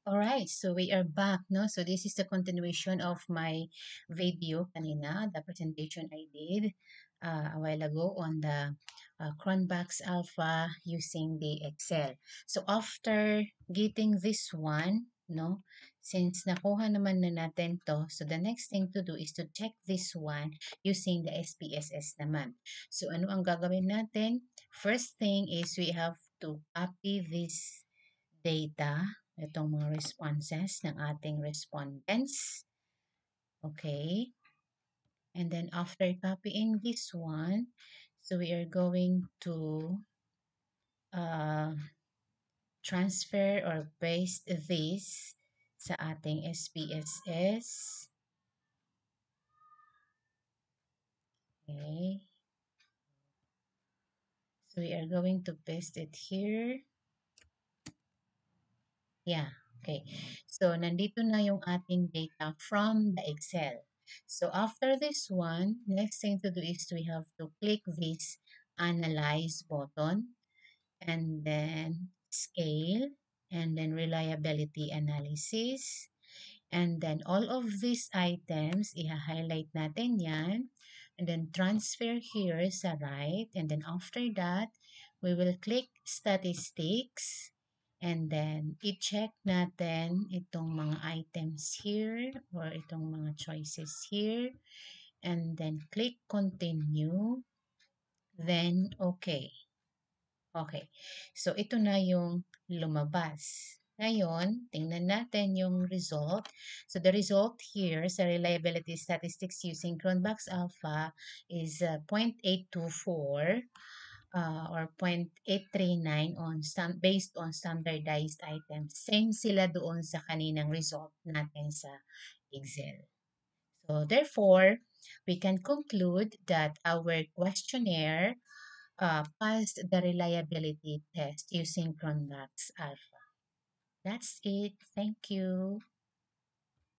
All right, so we are back, no? So this is the continuation of my video kanina, the presentation I did a while ago on the Cronbach's Alpha using the Excel. So after getting this one, no, since nakuha naman na natin to, so the next thing to do is to check this one using the SPSS naman. So ano ang gagawin natin? First thing is we have to copy this data, itong mga responses ng ating respondents. Okay. And then after copying this one, so we are going to uh, transfer or paste this sa ating SPSS. Okay. So we are going to paste it here. Yeah. Okay. So, nandito na yung ating data from the Excel. So, after this one, next thing to do is we have to click this Analyze button and then Scale and then Reliability Analysis. And then all of these items, i-highlight natin yan. And then transfer here sa right. And then after that, we will click statistics. And then i-check natin itong mga items here or itong mga choices here. And then click continue. Then okay. Okay. So, ito na yung lumabas. Ngayon, tingnan natin yung result. So, the result here sa reliability statistics using Cronbach's Alpha is 0.824 or 0.839 based on standardized items. Same sila doon sa kaninang result natin sa Excel. So, therefore, we can conclude that our questionnaire passed the reliability test using Cronbach's Alpha. That's it. Thank you.